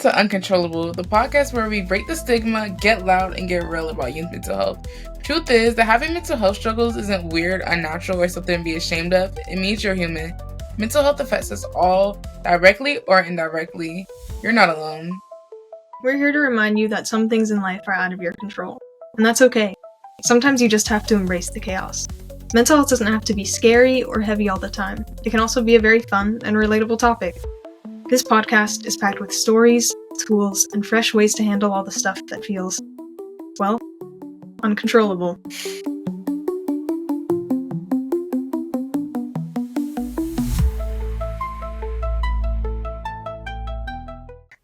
to Uncontrollable, the podcast where we break the stigma, get loud, and get real about youth mental health. Truth is that having mental health struggles isn't weird, unnatural, or something to be ashamed of. It means you're human. Mental health affects us all, directly or indirectly. You're not alone. We're here to remind you that some things in life are out of your control, and that's okay. Sometimes you just have to embrace the chaos. Mental health doesn't have to be scary or heavy all the time. It can also be a very fun and relatable topic. This podcast is packed with stories, tools, and fresh ways to handle all the stuff that feels, well, uncontrollable.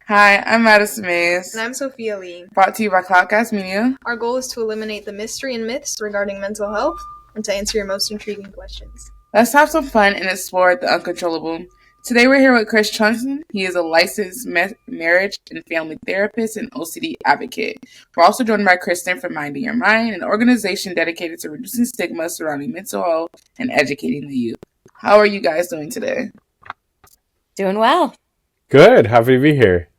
Hi, I'm Madison Mays. And I'm Sophia Lee. Brought to you by Cloudcast Media. Our goal is to eliminate the mystery and myths regarding mental health and to answer your most intriguing questions. Let's have some fun and explore the uncontrollable. Today we're here with Chris Trondsen. He is a licensed marriage and family therapist and OCD advocate. We're also joined by Kristen from Minding Your Mind, an organization dedicated to reducing stigma surrounding mental health and educating the youth. How are you guys doing today? Doing well. Good. Happy to be here.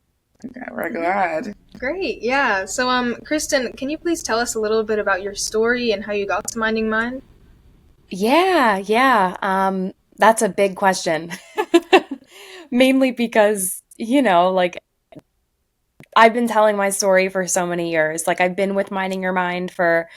Okay, we're glad. Great, yeah. So, Kristen, can you please tell us a little bit about your story and how you got to Minding Mind? Yeah. That's a big question. Mainly because, I've been telling my story for so many years. I've been with Minding Your Mind for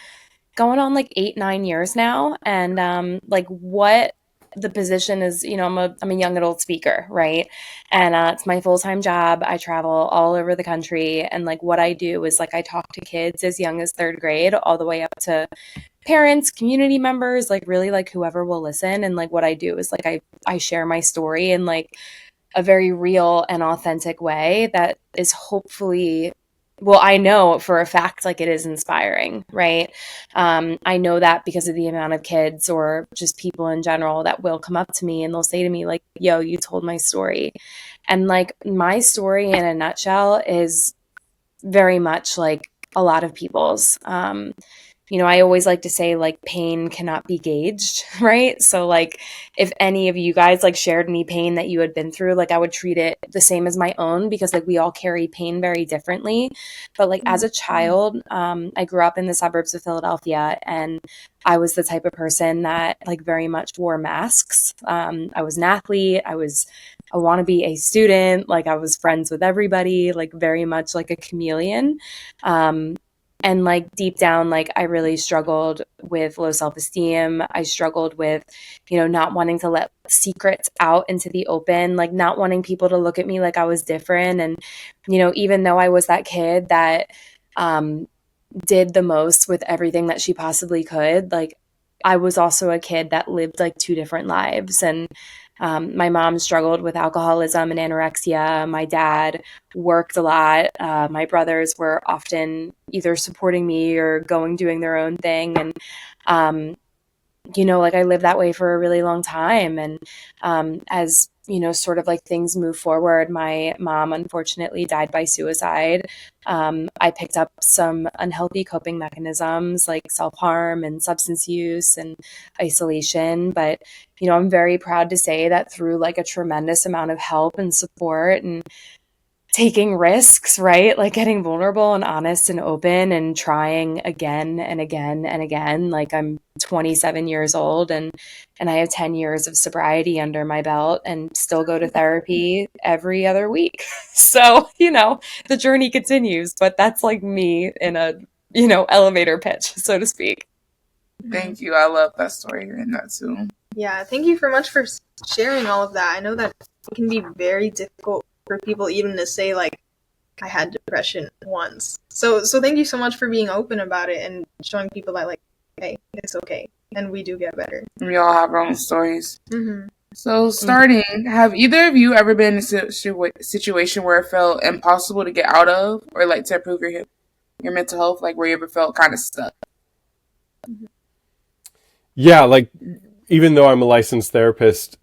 going on 8-9 years now. And what the position is, I'm a young adult speaker, right? And it's my full-time job. I travel all over the country. And what I do is I talk to kids as young as 3rd grade all the way up to parents, community members, really whoever will listen. And what I do is I share my story in a very real and authentic way that is hopefully, well, I know for a fact it is inspiring, right? I know that because of the amount of kids or just people in general that will come up to me and they'll say to me yo, you told my story. And my story in a nutshell is very much a lot of people's. I always like to say pain cannot be gauged, right? So if any of you guys shared any pain that you had been through, I would treat it the same as my own because we all carry pain very differently. But as a child, I grew up in the suburbs of Philadelphia, and I was the type of person that very much wore masks. I was an athlete. I want to be a student. I was friends with everybody, very much like a chameleon. And deep down, I really struggled with low self-esteem. I struggled with, not wanting to let secrets out into the open, not wanting people to look at me like I was different. And, even though I was that kid that did the most with everything that she possibly could, I was also a kid that lived 2 different lives. And my mom struggled with alcoholism and anorexia. My dad worked a lot. My brothers were often either supporting me or doing their own thing. And, I lived that way for a really long time. And as, sort of things move forward, my mom unfortunately died by suicide. I picked up some unhealthy coping mechanisms like self-harm and substance use and isolation. But, I'm very proud to say that through a tremendous amount of help and support and taking risks, right? Getting vulnerable and honest and open and trying again and again and again. I'm 27 years old and I have 10 years of sobriety under my belt and still go to therapy every other week. So, the journey continues, but that's me in a, elevator pitch, so to speak. Thank you. I love that story. You're in that too. Yeah, thank you very much for sharing all of that. I know that it can be very difficult for people even to say I had depression once. So thank you so much for being open about it and showing people that hey, it's okay and we do get better. We all have our own stories. Mm-hmm. So starting, have either of you ever been in a situation where it felt impossible to get out of or to improve your mental health, where you ever felt kind of stuck? Yeah, even though I'm a licensed therapist,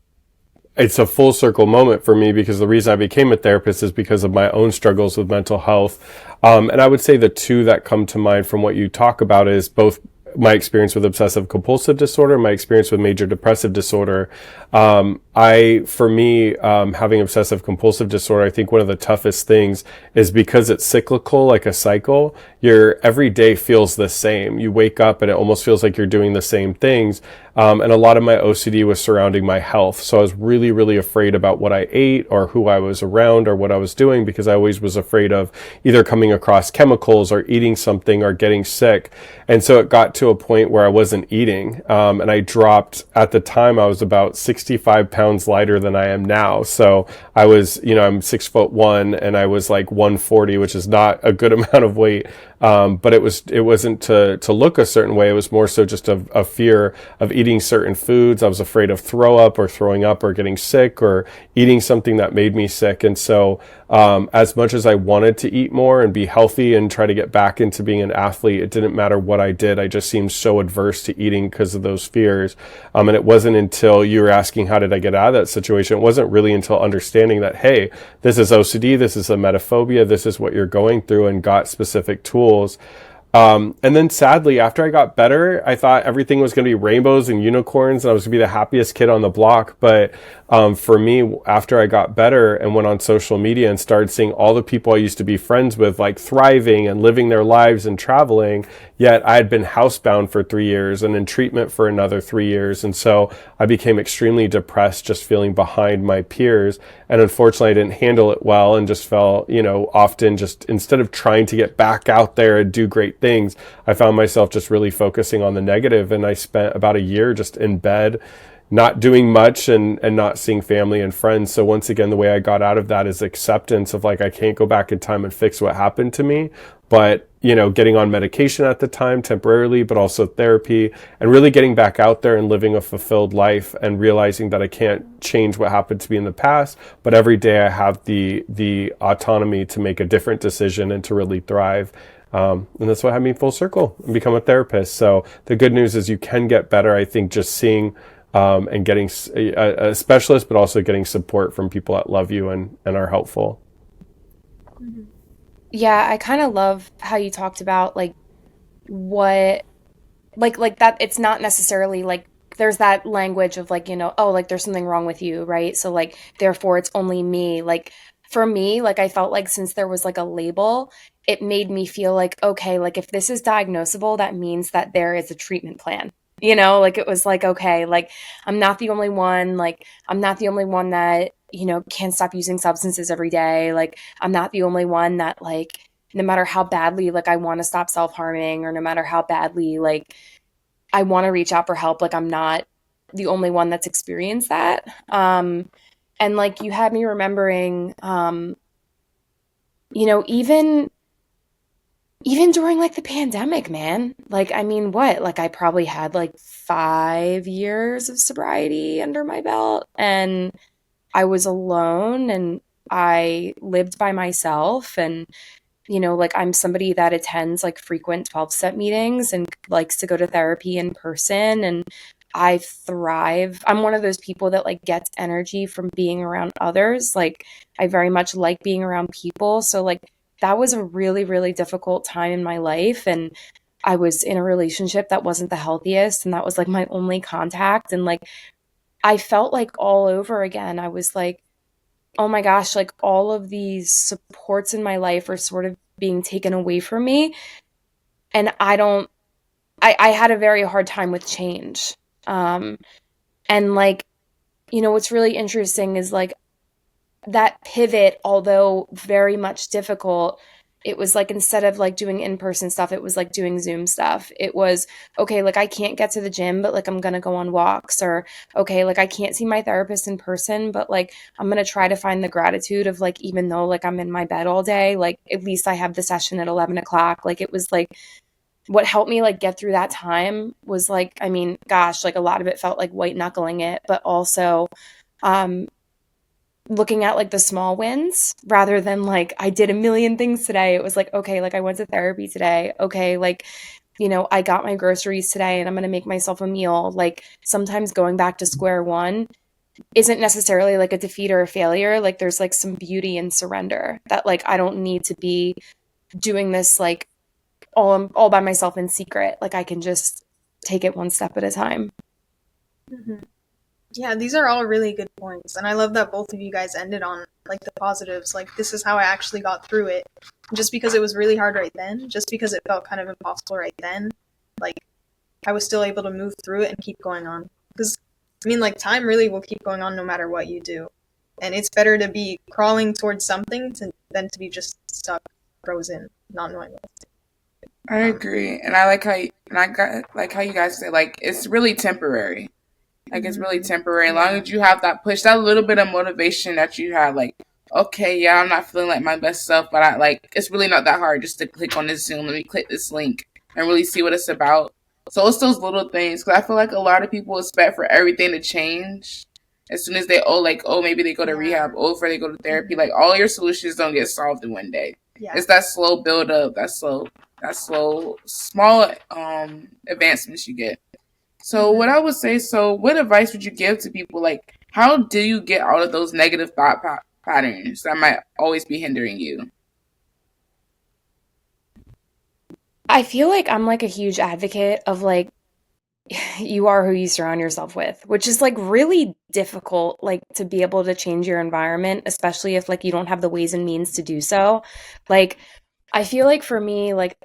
it's a full circle moment for me because the reason I became a therapist is because of my own struggles with mental health. And I would say the two that come to mind from what you talk about is both my experience with obsessive compulsive disorder, my experience with major depressive disorder. For me, having obsessive compulsive disorder, I think one of the toughest things is because it's cyclical, like a cycle, your every day feels the same. You wake up and it almost feels like you're doing the same things. And a lot of my OCD was surrounding my health. So I was really, really afraid about what I ate or who I was around or what I was doing, because I always was afraid of either coming across chemicals or eating something or getting sick. And so it got to a point where I wasn't eating. And I dropped, at the time, I was about 65 pounds lighter than I am now. So I was, I'm 6'1" and I was like 140, which is not a good amount of weight. But it wasn't to look a certain way. It was more so just a fear of eating certain foods. I was afraid of throw up or throwing up or getting sick or eating something that made me sick. And so, as much as I wanted to eat more and be healthy and try to get back into being an athlete, it didn't matter what I did. I just seemed so adverse to eating because of those fears. And it wasn't until you were asking, how did I get out of that situation? It wasn't really until understanding that, hey, this is OCD, this is emetophobia, this is what you're going through, and got specific tools. And then sadly, after I got better, I thought everything was going to be rainbows and unicorns and I was going to be the happiest kid on the block. But for me, after I got better and went on social media and started seeing all the people I used to be friends with, like thriving and living their lives and traveling, yet I had been housebound for 3 years and in treatment for another 3 years. And so I became extremely depressed, just feeling behind my peers. And unfortunately, I didn't handle it well and just felt, often just instead of trying to get back out there and do great things, I found myself just really focusing on the negative. And I spent about a year just in bed, not doing much and not seeing family and friends. So once again, the way I got out of that is acceptance of like, I can't go back in time and fix what happened to me, but getting on medication at the time temporarily, but also therapy, and really getting back out there and living a fulfilled life and realizing that I can't change what happened to me in the past, but every day I have the autonomy to make a different decision and to really thrive. And that's what had me full circle and become a therapist. So the good news is you can get better. I think just seeing and getting a specialist, but also getting support from people that love you and are helpful. Yeah, I kind of love how you talked about like what like that it's not necessarily like there's that language of like, oh, like there's something wrong with you, right? So like therefore it's only me. Like for me, like I felt like since there was like a label, it made me feel like, okay, like if this is diagnosable, that means that there is a treatment plan. Like it was like, okay, like I'm not the only one, like I'm not the only one that, can't stop using substances every day. Like I'm not the only one that like, no matter how badly, like I want to stop self-harming, or no matter how badly, like I want to reach out for help, like I'm not the only one that's experienced that. And like you had me remembering, even during like the pandemic, man, like, I mean, what, like I probably had like 5 years of sobriety under my belt, and I was alone and I lived by myself. And, like I'm somebody that attends like frequent 12-step meetings and likes to go to therapy in person. And I thrive. I'm one of those people that like gets energy from being around others. Like I very much like being around people. So like that was a really, really difficult time in my life. And I was in a relationship that wasn't the healthiest. And that was like my only contact. And like, I felt like all over again, I was like, oh my gosh, like all of these supports in my life are sort of being taken away from me. And I had a very hard time with change. And like, what's really interesting is like that pivot, although very much difficult, it was like instead of like doing in-person stuff, it was like doing Zoom stuff. It was, okay, like I can't get to the gym, but like I'm going to go on walks. Or, okay, like I can't see my therapist in person, but like I'm going to try to find the gratitude of like, even though like I'm in my bed all day, like at least I have the session at 11 o'clock. Like it was like, what helped me like get through that time was like, I mean, gosh, like a lot of it felt like white knuckling it, but also, looking at like the small wins rather than like I did a million things today. It was like, okay, like I went to therapy today. Okay, like, I got my groceries today and I'm going to make myself a meal. Like sometimes going back to square one isn't necessarily like a defeat or a failure. Like there's like some beauty in surrender that like I don't need to be doing this like all by myself in secret. Like I can just take it one step at a time. Yeah, these are all really good points, and I love that both of you guys ended on like the positives. Like, this is how I actually got through it. Just because it was really hard right then, just because it felt kind of impossible right then, like I was still able to move through it and keep going on. Because I mean, like, time really will keep going on no matter what you do, and it's better to be crawling towards something than to be just stuck, frozen, not knowing what to do. I agree, and I like how you guys say, like, it's really temporary. Like, it's really temporary. As long as you have that push, that little bit of motivation that you have, like, okay, yeah, I'm not feeling like my best self, but it's really not that hard just to click on this Zoom. Let me click this link and really see what it's about. So it's those little things, because I feel like a lot of people expect for everything to change as soon as maybe they go to rehab, or they go to therapy. Like, all your solutions don't get solved in one day. Yeah. It's that slow build up, that slow, small advancements you get. So what I would say, what advice would you give to people? Like, how do you get out of those negative thought patterns that might always be hindering you? I feel like I'm like a huge advocate of like, you are who you surround yourself with, which is like really difficult, like to be able to change your environment, especially if like you don't have the ways and means to do so. Like, I feel like for me, like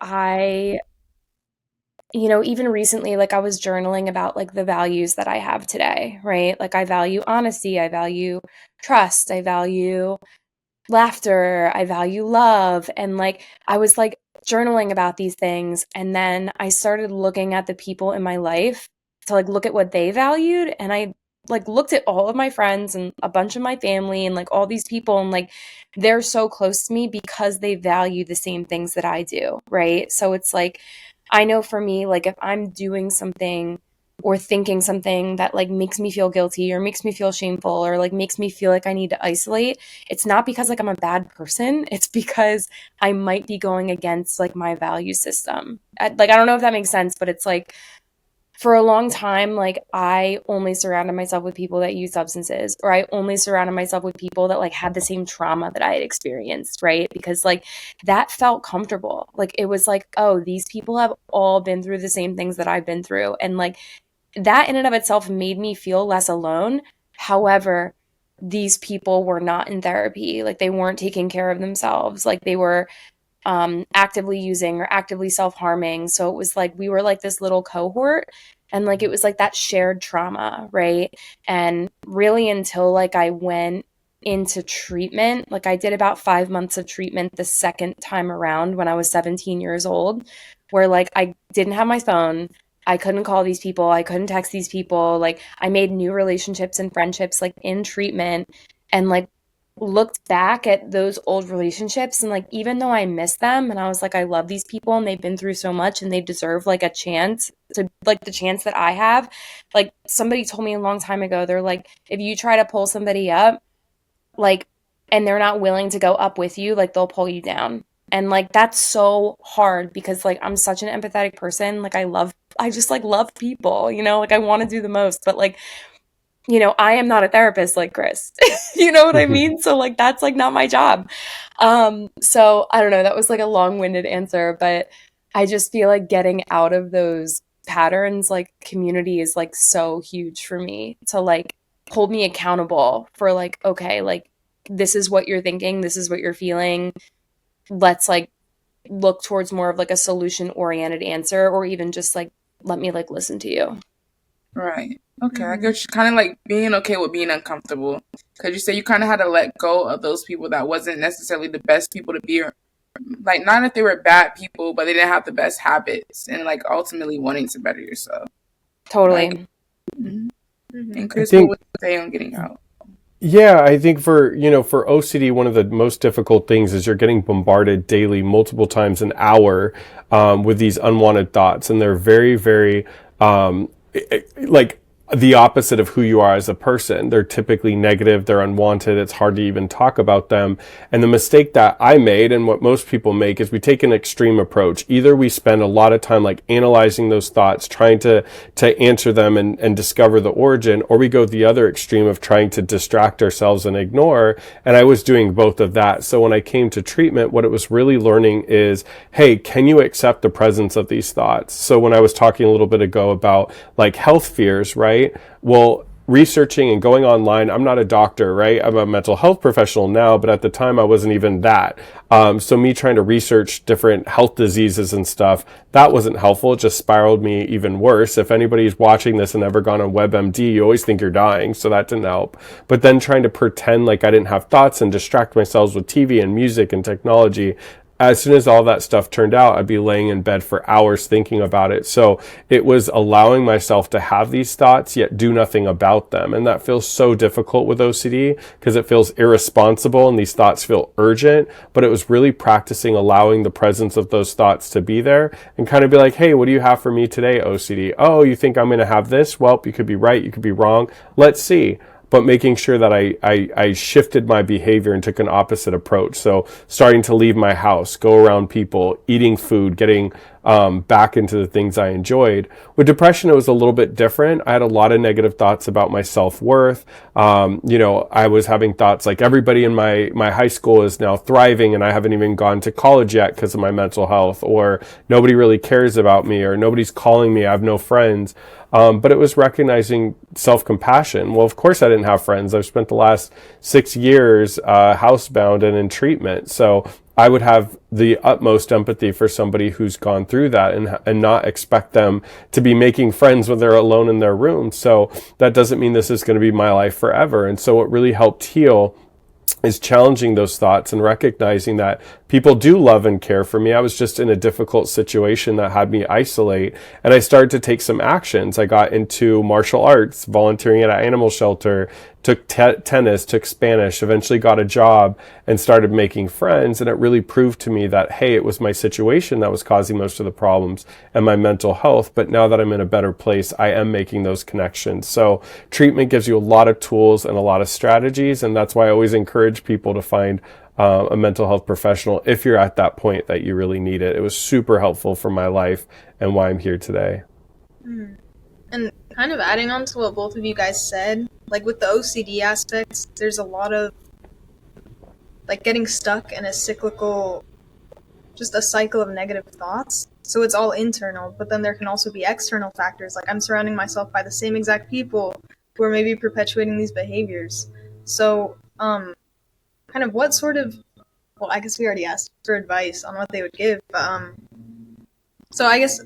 even recently, like I was journaling about like the values that I have today, right? Like I value honesty, I value trust, I value laughter, I value love. And like I was like journaling about these things. And then I started looking at the people in my life to like look at what they valued. And I like looked at all of my friends and a bunch of my family and like all these people, and like they're so close to me because they value the same things that I do, right? So it's like, I know for me, like if I'm doing something or thinking something that like makes me feel guilty or makes me feel shameful or like makes me feel like I need to isolate, it's not because like I'm a bad person. It's because I might be going against like my value system. I don't know if that makes sense, but it's like for a long time, like I only surrounded myself with people that use substances, or I only surrounded myself with people that like had the same trauma that I had experienced, right? Because like that felt comfortable. Like it was like, oh, these people have all been through the same things that I've been through. And like that in and of itself made me feel less alone. However, these people were not in therapy. Like they weren't taking care of themselves. Like they were actively using or actively self-harming. So it was like we were like this little cohort, and like it was like that shared trauma, right? And really until like I went into treatment, like I did about 5 months of treatment the second time around when I was 17 years old, where like I didn't have my phone. I couldn't call these people. I couldn't text these people. Like I made new relationships and friendships like in treatment, and like looked back at those old relationships, and like even though I miss them and I was like, I love these people and they've been through so much and they deserve like a chance to like the chance that I have. Like somebody told me a long time ago, they're like, if you try to pull somebody up, like, and they're not willing to go up with you, like they'll pull you down. And like that's so hard because like I'm such an empathetic person. Like I just like love people, like I want to do the most, but like I am not a therapist like Chris. You know what I mean? So like that's like not my job. So I don't know, that was like a long-winded answer, but I just feel like getting out of those patterns, like community is like so huge for me to like hold me accountable for like, okay, like this is what you're thinking, this is what you're feeling. Let's like look towards more of like a solution-oriented answer, or even just like let me like listen to you. Right. Okay, I guess you kind of like being okay with being uncomfortable, because you say you kind of had to let go of those people that wasn't necessarily the best people to be, like not if they were bad people, but they didn't have the best habits, and like ultimately wanting to better yourself. Totally. Like, And Chris, what would you say on getting out? Yeah, I think for OCD, one of the most difficult things is you're getting bombarded daily, multiple times an hour, with these unwanted thoughts, and they're very, very, like the opposite of who you are as a person. They're typically negative, they're unwanted, it's hard to even talk about them. And the mistake that I made, and what most people make, is we take an extreme approach. Either we spend a lot of time like analyzing those thoughts, trying to answer them and discover the origin, or we go the other extreme of trying to distract ourselves and ignore. And I was doing both of that. So when I came to treatment, what it was really learning is, hey, can you accept the presence of these thoughts? So when I was talking a little bit ago about like health fears, right? Well, researching and going online, I'm not a doctor, right? I'm a mental health professional now, but at the time I wasn't even that. So me trying to research different health diseases and stuff, that wasn't helpful. It just spiraled me even worse. If anybody's watching this and ever gone on WebMD, you always think you're dying, so that didn't help. But then trying to pretend like I didn't have thoughts and distract myself with TV and music and technology, as soon as all that stuff turned out, I'd be laying in bed for hours thinking about it. So it was allowing myself to have these thoughts, yet do nothing about them. And that feels so difficult with OCD because it feels irresponsible and these thoughts feel urgent. But it was really practicing allowing the presence of those thoughts to be there and kind of be like, hey, what do you have for me today, OCD? Oh, you think I'm going to have this? Well, you could be right. You could be wrong. Let's see. But making sure that I shifted my behavior and took an opposite approach. So starting to leave my house, go around people, eating food, getting back into the things I enjoyed. With depression, it was a little bit different. I had a lot of negative thoughts about my self-worth. I was having thoughts like everybody in my high school is now thriving and I haven't even gone to college yet because of my mental health, or nobody really cares about me, or nobody's calling me, I have no friends. But it was recognizing self-compassion. Well, of course I didn't have friends. I've spent the last 6 years housebound and in treatment. So I would have the utmost empathy for somebody who's gone through that and not expect them to be making friends when they're alone in their room. So that doesn't mean this is going to be my life forever. And so what really helped heal is challenging those thoughts and recognizing that people do love and care for me. I was just in a difficult situation that had me isolate, and I started to take some actions. I got into martial arts, volunteering at an animal shelter, took tennis, took Spanish, eventually got a job and started making friends. And it really proved to me that, hey, it was my situation that was causing most of the problems and my mental health. But now that I'm in a better place, I am making those connections. So treatment gives you a lot of tools and a lot of strategies. And that's why I always encourage people to find a mental health professional if you're at that point that you really need it. It was super helpful for my life and why I'm here today. And kind of adding on to what both of you guys said, like with the OCD aspects, there's a lot of like getting stuck in a cycle of negative thoughts. So it's all internal, but then there can also be external factors. Like I'm surrounding myself by the same exact people who are maybe perpetuating these behaviors. So, kind of what sort of, well, I guess we already asked for advice on what they would give, but, so I guess,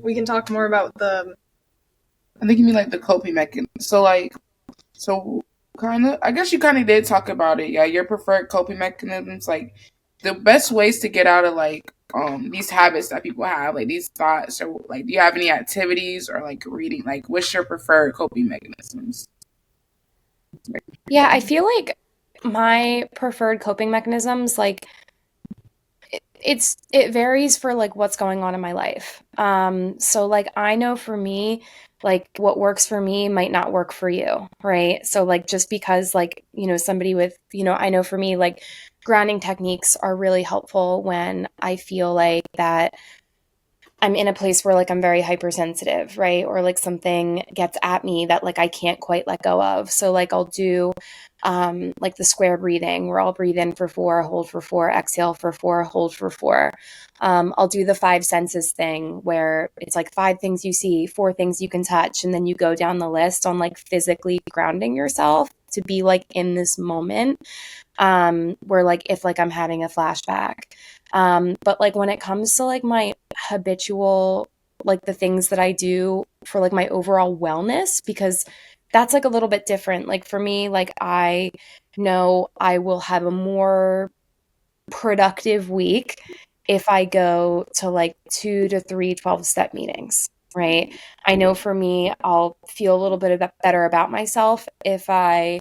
we can talk more about I think you mean like the coping mechanism. So kind of, I guess you kind of did talk about it. Yeah, your preferred coping mechanisms, like the best ways to get out of like these habits that people have, like these thoughts, or like do you have any activities or like reading? Like, what's your preferred coping mechanisms? Yeah, I feel like my preferred coping mechanisms, like it varies for like what's going on in my life. So like I know for me, like what works for me might not work for you, right? So like just because like, somebody with, I know for me, like grounding techniques are really helpful when I feel like that I'm in a place where like I'm very hypersensitive, right? Or like something gets at me that like I can't quite let go of. So like I'll do like the square breathing where I'll breathe in for 4, hold for 4, exhale for 4, hold for 4. I'll do the 5 senses thing where it's like 5 things you see, 4 things you can touch, and then you go down the list on like physically grounding yourself to be like in this moment, where like if like I'm having a flashback. But like when it comes to like my habitual, like the things that I do for like my overall wellness, because that's like a little bit different. Like for me, like I know I will have a more productive week if I go to like 2 to 3 12-step meetings, right? I know for me, I'll feel a little bit better about myself if I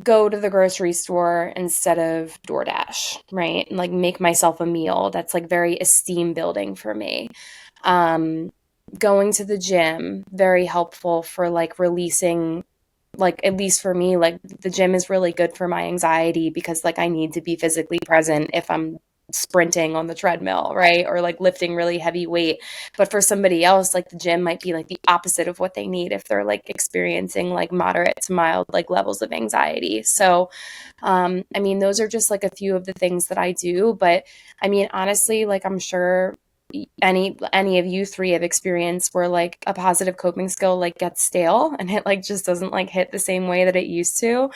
go to the grocery store instead of DoorDash, right? And like make myself a meal that's like very esteem building for me. going to the gym, very helpful for like releasing, like at least for me, like the gym is really good for my anxiety because like I need to be physically present if I'm sprinting on the treadmill, right? Or like lifting really heavy weight. But for somebody else, like the gym might be like the opposite of what they need if they're like experiencing like moderate to mild like levels of anxiety. So I mean, those are just like a few of the things that I do. But I mean, honestly, like I'm sure any of you three have experienced where like a positive coping skill like gets stale and it like just doesn't like hit the same way that it used to.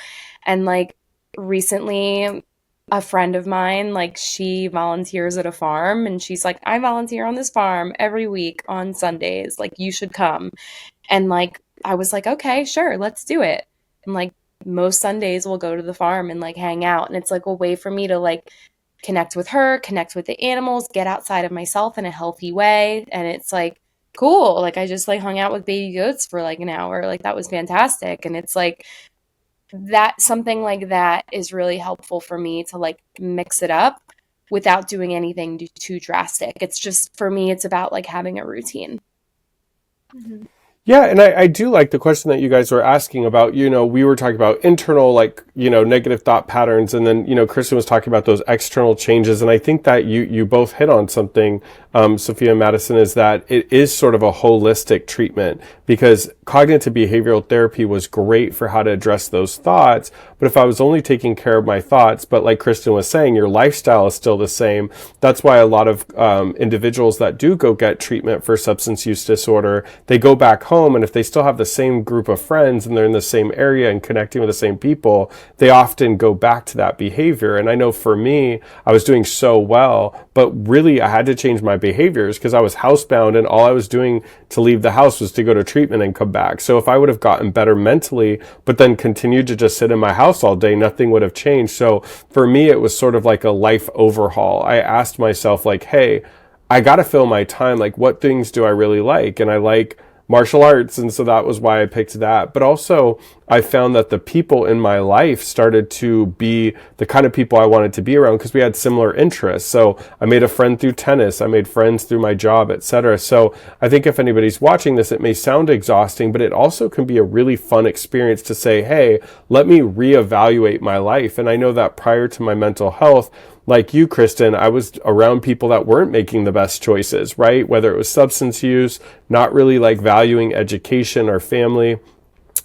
And like recently a friend of mine, like she volunteers at a farm and she's like, I volunteer on this farm every week on Sundays, like you should come. And like I was like, okay, sure, let's do it. And like most Sundays we'll go to the farm and like hang out, and it's like a way for me to like connect with her, connect with the animals, get outside of myself in a healthy way. And it's like cool. Like I just like hung out with baby goats for like an hour. Like that was fantastic. And it's like that something like that is really helpful for me to like mix it up without doing anything too drastic. It's just for me, it's about like having a routine. Mm-hmm. Yeah, and I do like the question that you guys were asking about, we were talking about internal, like, negative thought patterns. And then, Kristen was talking about those external changes. And I think that you both hit on something, Sophia and Madison, is that it is sort of a holistic treatment, because cognitive behavioral therapy was great for how to address those thoughts. But if I was only taking care of my thoughts, but like Kristen was saying, your lifestyle is still the same. That's why a lot of individuals that do go get treatment for substance use disorder, they go back home, and if they still have the same group of friends and they're in the same area and connecting with the same people, they often go back to that behavior. And I know for me, I was doing so well, but really I had to change my behaviors because I was housebound, and all I was doing to leave the house was to go to treatment and come back. So if I would have gotten better mentally, but then continued to just sit in my house all day, nothing would have changed. So for me, it was sort of like a life overhaul. I asked myself, like, hey, I got to fill my time. Like, what things do I really like? And I like martial arts, and so that was why I picked that. But also I found that the people in my life started to be the kind of people I wanted to be around because we had similar interests. So I made a friend through tennis, I made friends through my job, etc. So I think if anybody's watching this, it may sound exhausting, but it also can be a really fun experience to say, hey, let me reevaluate my life. And I know that prior to my mental health, like you, Kristen, I was around people that weren't making the best choices, right? Whether it was substance use, not really like valuing education or family.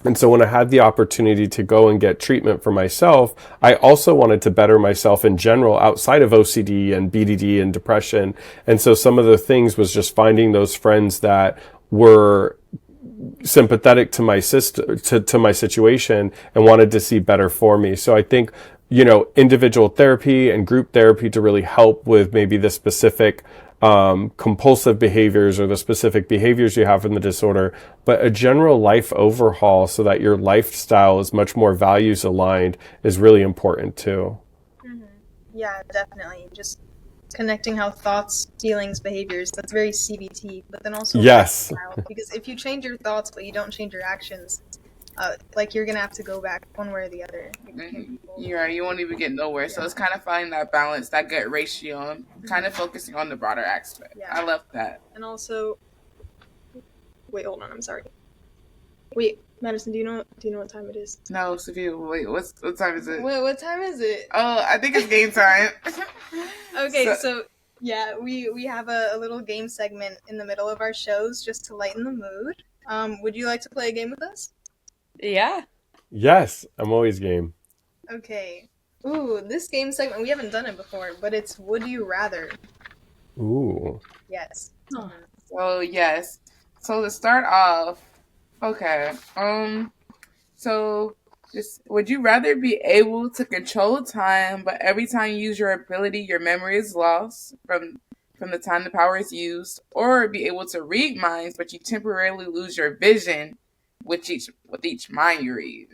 And so when I had the opportunity to go and get treatment for myself, I also wanted to better myself in general outside of OCD and BDD and depression. And so some of the things was just finding those friends that were sympathetic to my to my situation and wanted to see better for me. So I think, individual therapy and group therapy to really help with maybe the specific compulsive behaviors or the specific behaviors you have in the disorder, but a general life overhaul so that your lifestyle is much more values aligned is really important too. Mm-hmm. Yeah, definitely. Just connecting how thoughts, feelings, behaviors, that's very CBT, but then also yes, because if you change your thoughts but you don't change your actions, like you're gonna have to go back one way or the other. You're right, you won't even get nowhere. So it's kind of finding that balance, that good ratio, kind of focusing on the broader aspect. Yeah. I love that. And also, wait, hold on, I'm sorry. Wait, Madison, do you know what time it is? No, Sophia, wait, what time is it? Wait, what time is it? Oh, I think it's game time. Okay, so yeah, we have a little game segment in the middle of our shows just to lighten the mood. Would you like to play a game with us? Yeah. Yes, I'm always game. Okay. Ooh, this game segment, we haven't done it before, but it's Would You Rather. Ooh. Yes. Oh. So, yes. So, to start off, okay. So, just, would you rather be able to control time, but every time you use your ability, your memory is lost from the time the power is used, or be able to read minds, but you temporarily lose your vision with each mind you read?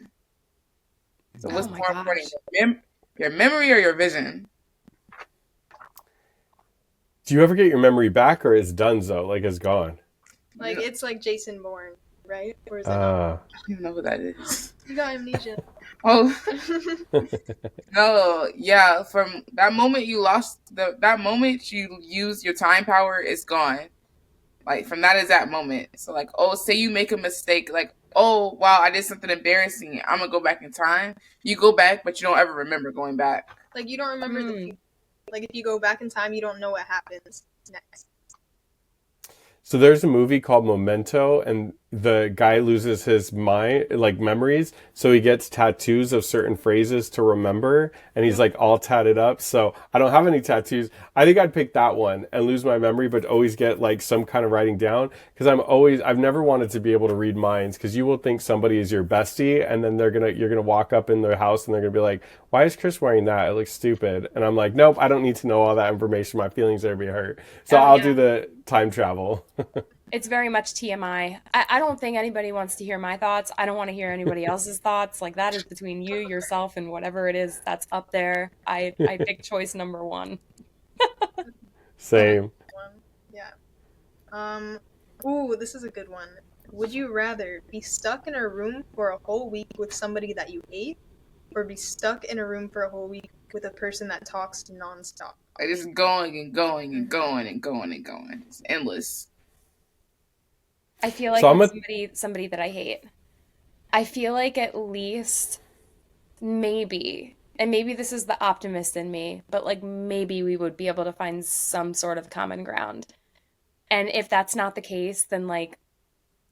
So what's more important, your memory or your vision? Do you ever get your memory back, or is donezo, like it's gone? Like it's like Jason Bourne, right? Or is it not? I don't even know who that is. You got amnesia. Oh. No, yeah. From that moment you lost that moment you use your time power, it's gone. Like from that exact moment. So like, oh, say you make a mistake, like, oh wow, I did something embarrassing. I'm gonna go back in time. You go back, but you don't ever remember going back. Like you don't remember the future. Like if you go back in time, you don't know what happens next. So there's a movie called Memento, and the guy loses his mind, like memories. So he gets tattoos of certain phrases to remember, and he's like all tatted up. So I don't have any tattoos. I think I'd pick that one and lose my memory, but always get like some kind of writing down. Because I've never wanted to be able to read minds, because you will think somebody is your bestie, and then you're gonna walk up in their house and they're gonna be like, why is Chris wearing that? It looks stupid. And I'm like, nope, I don't need to know all that information. My feelings are gonna be hurt. So I'll do the time travel. It's very much TMI. I don't think anybody wants to hear my thoughts. I don't want to hear anybody else's thoughts. Like that is between you, yourself, and whatever it is that's up there. I pick choice number one. Same. Yeah. Ooh, this is a good one. Would you rather be stuck in a room for a whole week with somebody that you hate, or be stuck in a room for a whole week with a person that talks nonstop? Like it's going and going and going and going and going. It's endless. I feel like So somebody that I hate. I feel like at least maybe, and maybe this is the optimist in me, but like maybe we would be able to find some sort of common ground. And if that's not the case, then like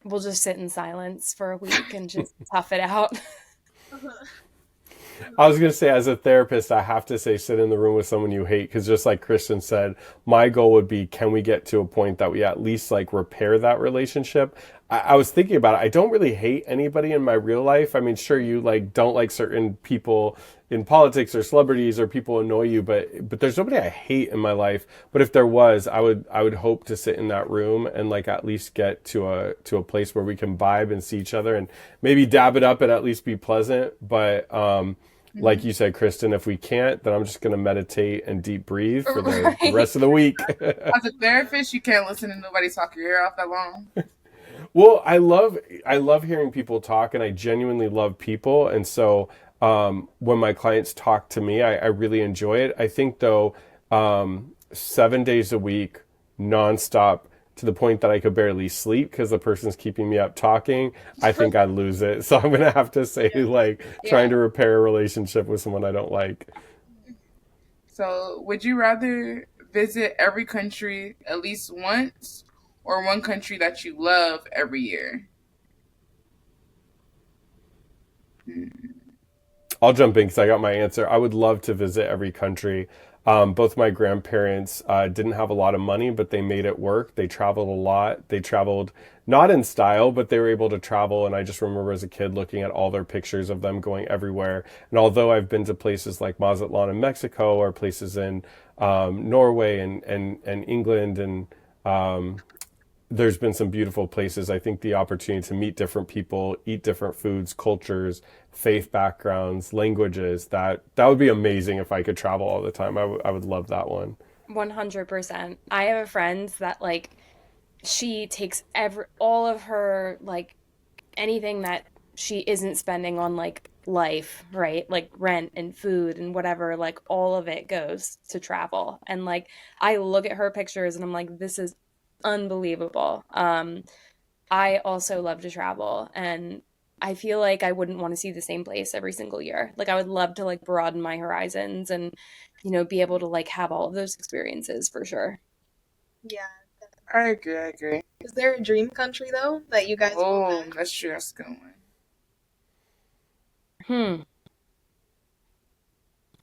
we'll just sit in silence for a week and just tough it out. I was going to say, as a therapist, I have to say sit in the room with someone you hate, because just like Kristen said, my goal would be, can we get to a point that we at least like repair that relationship? I was thinking about it. I don't really hate anybody in my real life. I mean, sure, you like don't like certain people in politics or celebrities, or people annoy you, but there's nobody I hate in my life. But if there was, I would hope to sit in that room and like at least get to a place where we can vibe and see each other and maybe dab it up and at least be pleasant. But like you said, Kristen, if we can't, then I'm just going to meditate and deep breathe for the rest of the week. As a therapist, you can't listen to nobody talk your ear off that long. Well, I love hearing people talk, and I genuinely love people. And so when my clients talk to me, I really enjoy it. I think, though, 7 days a week, nonstop, to the point that I could barely sleep because the person's keeping me up talking, I think I'd lose it. So I'm going to have to say, trying to repair a relationship with someone I don't like. So would you rather visit every country at least once, or one country that you love every year? I'll jump in because I got my answer. I would love to visit every country. Both my grandparents didn't have a lot of money, but they made it work. They traveled a lot. They traveled not in style, but they were able to travel. And I just remember as a kid looking at all their pictures of them going everywhere. And although I've been to places like Mazatlan in Mexico, or places in Norway and England, and there's been some beautiful places. I think the opportunity to meet different people, eat different foods, cultures, faith backgrounds, languages, that would be amazing if I could travel all the time. I would love that one. 100%. I have a friend that like she takes all of her like anything that she isn't spending on like life, right? Like rent and food and whatever, like all of it goes to travel. And like I look at her pictures and I'm like, this is unbelievable. I also love to travel, and I feel like I wouldn't want to see the same place every single year. Like I would love to like broaden my horizons and, you know, be able to like have all of those experiences for sure. Yeah. I agree. Is there a dream country though that you guys? Oh, that's true. That's a good one.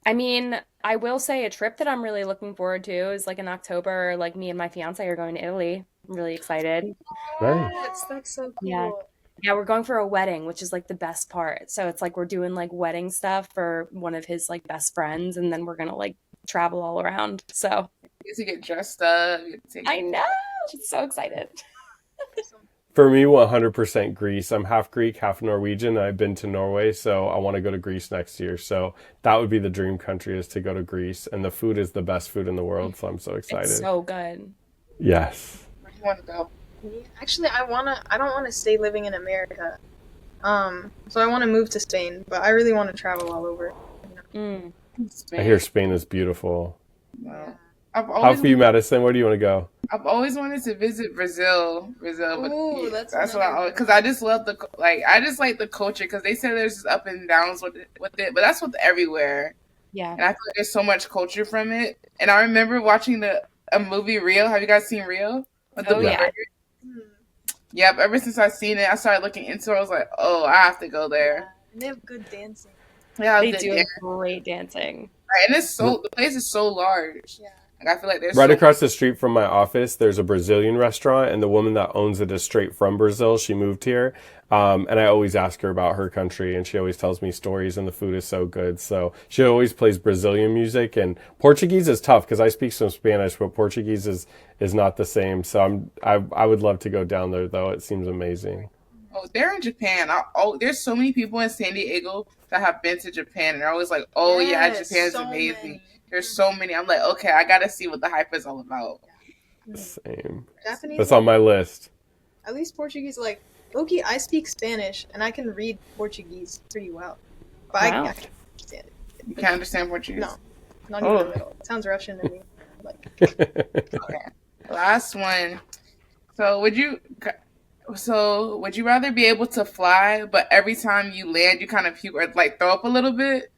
I mean, I will say a trip that I'm really looking forward to is like in October, like me and my fiance are going to Italy. I'm really excited. Nice. That's so cool. Yeah, we're going for a wedding, which is like the best part. So it's like we're doing like wedding stuff for one of his like best friends, and then we're gonna like travel all around. So You get to get dressed up. I know. I'm so excited. For me, 100% Greece. I'm half Greek, half Norwegian. I've been to Norway, so I want to go to Greece next year. So that would be the dream country, is to go to Greece. And the food is the best food in the world, so I'm so excited. It's so good. Yes. Where do you want to go? Actually, I don't want to stay living in America. So I want to move to Spain, but I really want to travel all over. I hear Spain is beautiful. Wow. I've How always for you, Madison? Where do you want to go? I've always wanted to visit Brazil, but Ooh, yeah, that's that's what another because good I just love I just like the culture because they say there's just up and downs with it, but that's with everywhere, Yeah. and I feel like there's so much culture from it. And I remember watching a movie Rio. Have you guys seen Rio? With the Oh, Blue yeah. Burger? Yep. Ever since I seen it, I started looking into it. I was like, oh, I have to go there. And they have good dancing. Yeah, They do have great dancing. right, and the place is so large. Yeah. Like I feel like there's Right so across the street from my office, there's a Brazilian restaurant, and the woman that owns it is straight from Brazil. She moved here, and I always ask her about her country, and she always tells me stories, and the food is so good. So she always plays Brazilian music, and Portuguese is tough because I speak some Spanish, but Portuguese is not the same. So I would love to go down there though. It seems amazing. Oh, they're in Japan. There's so many people in San Diego that have been to Japan, and they're always like, "Oh yeah, Yes, Japan's so amazing." many. There's so many. I'm like, okay, I gotta see what the hype is all about. Same. Japanese, That's on my list. at least Portuguese, like, low-key, I speak Spanish, and I can read Portuguese pretty well. But Wow. I can't understand it. You can't understand Portuguese. No, not even Oh. a little. It sounds Russian to me. Like, Okay. Last one. So would you rather be able to fly, but every time you land, you kind of puke or like throw up a little bit,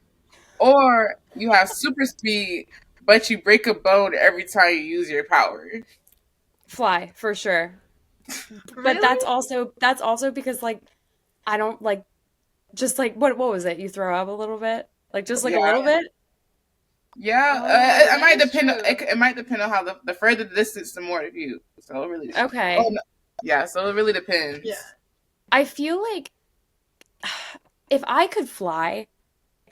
or you have super speed, but you break a bone every time you use your power? Fly, for sure. But really? that's also because like I don't like just like what was it? You throw up a little bit? Like just like a Yeah. little bit? Yeah, Oh, it might that is depend. true. It might depend on how the further the distance, the more of you. So it really. Okay. Oh, no. Yeah, so it really depends. yeah. I feel like if I could fly,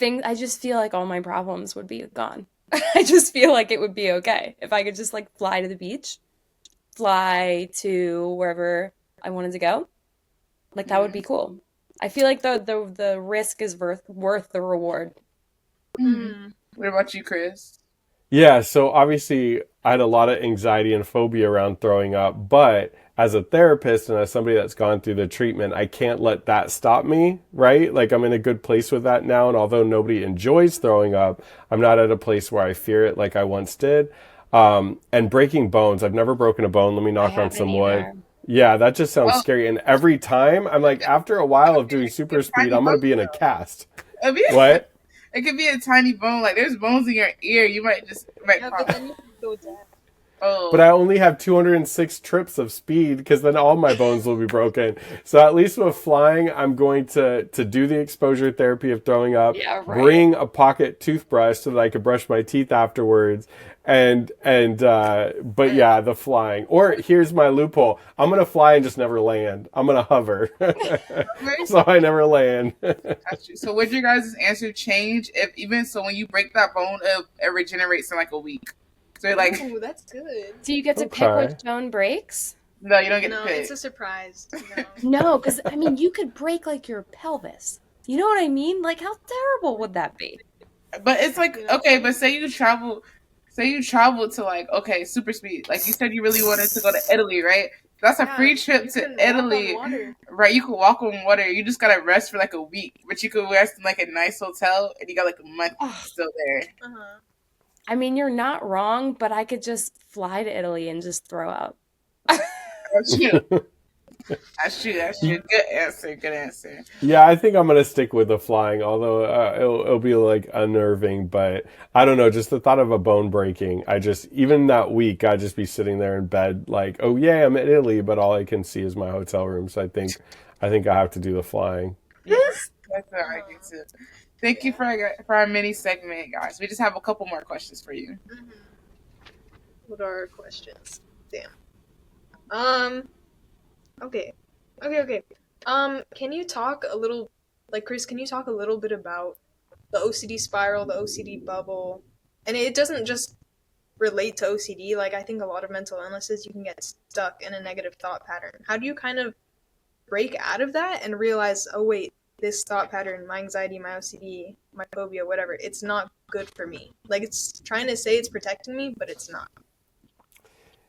I just feel like all my problems would be gone. I just feel like it would be okay if I could just like fly to the beach, fly to wherever I wanted to go. Like that would be cool. I feel like the risk is worth the reward. Mm. What about you, Chris? Yeah, so obviously I had a lot of anxiety and phobia around throwing up, but as a therapist and as somebody that's gone through the treatment, I can't let that stop me, right? Like I'm in a good place with that now, and although nobody enjoys throwing up, I'm not at a place where I fear it like I once did. And breaking bones, I've never broken a bone. Let me knock on some wood. Yeah, that just sounds scary. And every time, I'm like, after a while of doing super speed, I'm going to be in a cast. What? It could be a tiny bone. Like there's bones in your ear. You might Yeah, pop. but then you can go down. Oh. But I only have 206 trips of speed because then all my bones will be broken. So at least with flying, I'm going to do the exposure therapy of throwing up, Yeah, right. bring a pocket toothbrush so that I could brush my teeth afterwards. But yeah, the flying. Or here's my loophole. I'm going to fly and just never land. I'm going to hover. So I never land. So would your guys' answer change when you break that bone, it regenerates in like a week? So you're like, Ooh, that's good. Do you get to pick Okay. which bone breaks? no, you don't get No, to pick. it's a surprise. No, because I mean, you could break like your pelvis. You know what I mean? Like, how terrible would that be? But it's like, okay, but say you travel to like, okay, super speed. Like you said you really wanted to go to Italy, right? That's a free trip to Italy. Right, you could walk on water. You just gotta rest for like a week. But you could rest in like a nice hotel and you got like a month still there. Uh-huh. I mean, you're not wrong, but I could just fly to Italy and just throw up. That's true. That's true. Good answer. Yeah, I think I'm going to stick with the flying, although it'll be like unnerving. But I don't know, just the thought of a bone breaking. Even that week, I'd just be sitting there in bed like, oh, yeah, I'm in Italy, but all I can see is my hotel room. So I think I have to do the flying. Yes, that's what I get to. Thank you for our mini segment, guys. We just have a couple more questions for you. Mm-hmm. What are our questions? Damn. Okay. Can you talk a little, like Chris? Can you talk a little bit about the OCD spiral, the OCD bubble, and it doesn't just relate to OCD. Like I think a lot of mental illnesses, you can get stuck in a negative thought pattern. How do you kind of break out of that and realize, oh wait, this thought pattern, my anxiety, my OCD, my phobia, whatever, it's not good for me. Like it's trying to say it's protecting me, but it's not.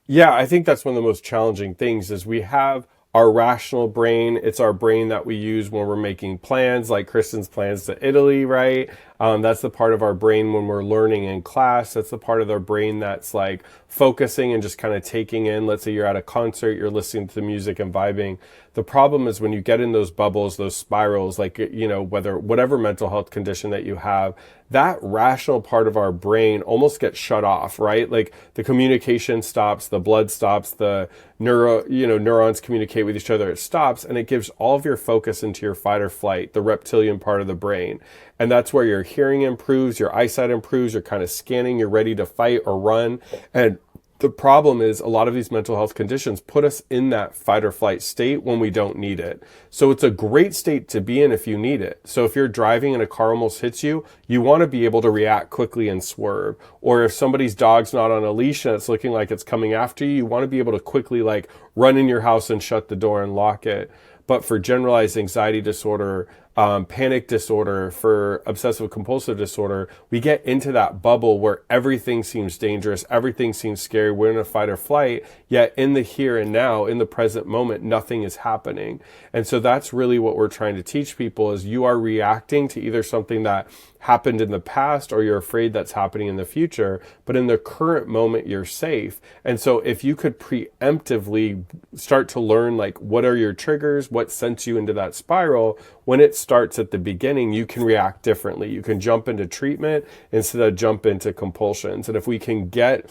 Yeah, I think that's one of the most challenging things is we have our rational brain. It's our brain that we use when we're making plans, like Kristen's plans to Italy, right? That's the part of our brain when we're learning in class. That's the part of our brain that's like focusing and just kind of taking in. Let's say you're at a concert, you're listening to the music and vibing. The problem is when you get in those bubbles, those spirals, like, you know, whatever mental health condition that you have, that rational part of our brain almost gets shut off, right? Like the communication stops, the blood stops, the neurons communicate with each other. It stops, and it gives all of your focus into your fight or flight, the reptilian part of the brain. And that's where your hearing improves, your eyesight improves, you're kind of scanning, you're ready to fight or run. And the problem is a lot of these mental health conditions put us in that fight or flight state when we don't need it. So it's a great state to be in if you need it. So if you're driving and a car almost hits you, you want to be able to react quickly and swerve. Or if somebody's dog's not on a leash and it's looking like it's coming after you, you want to be able to quickly like run in your house and shut the door and lock it. But for generalized anxiety disorder, panic disorder, for obsessive compulsive disorder, we get into that bubble where everything seems dangerous, everything seems scary, we're in a fight or flight, yet in the here and now, in the present moment, nothing is happening. And so that's really what we're trying to teach people is you are reacting to either something that happened in the past or you're afraid that's happening in the future, but in the current moment you're safe. And so if you could preemptively start to learn like what are your triggers, what sends you into that spiral, when it starts at the beginning, you can react differently. You can jump into treatment instead of jump into compulsions. And if we can get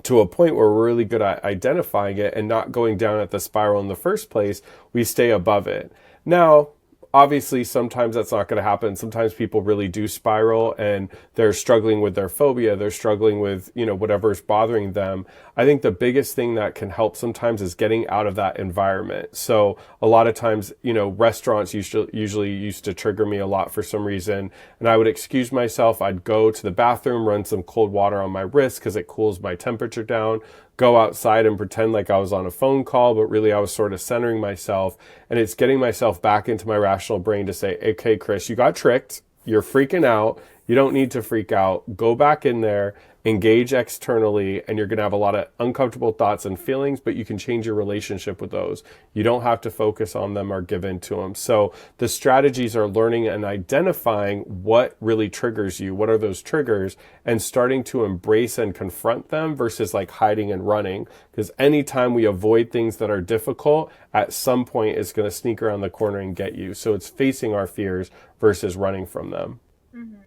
to a point where we're really good at identifying it and not going down at the spiral in the first place, we stay above it. Now, obviously, sometimes that's not going to happen. Sometimes people really do spiral and they're struggling with their phobia. They're struggling with, whatever's bothering them. I think the biggest thing that can help sometimes is getting out of that environment. So a lot of times, restaurants usually used to trigger me a lot for some reason. And I would excuse myself. I'd go to the bathroom, run some cold water on my wrist because it cools my temperature down. Go outside and pretend like I was on a phone call, but really I was sort of centering myself. And it's getting myself back into my rational brain to say, okay, Chris, you got tricked. You're freaking out. You don't need to freak out. Go back in there, engage externally, and you're going to have a lot of uncomfortable thoughts and feelings, but you can change your relationship with those. You don't have to focus on them or give in to them. So the strategies are learning and identifying what really triggers you. What are those triggers? And starting to embrace and confront them versus like hiding and running. Because anytime we avoid things that are difficult, at some point it's going to sneak around the corner and get you. So it's facing our fears versus running from them. Mm-hmm.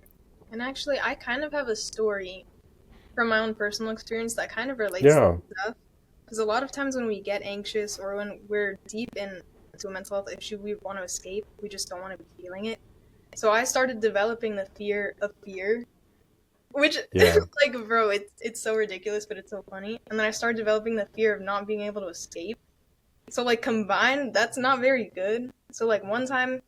And actually, I kind of have a story from my own personal experience that kind of relates to stuff. Because a lot of times when we get anxious or when we're deep into a mental health issue, we want to escape. We just don't want to be feeling it. So I started developing the fear of fear, which, like, bro, it's so ridiculous, but it's so funny. And then I started developing the fear of not being able to escape. So, like, combined, that's not very good. So, like, one time,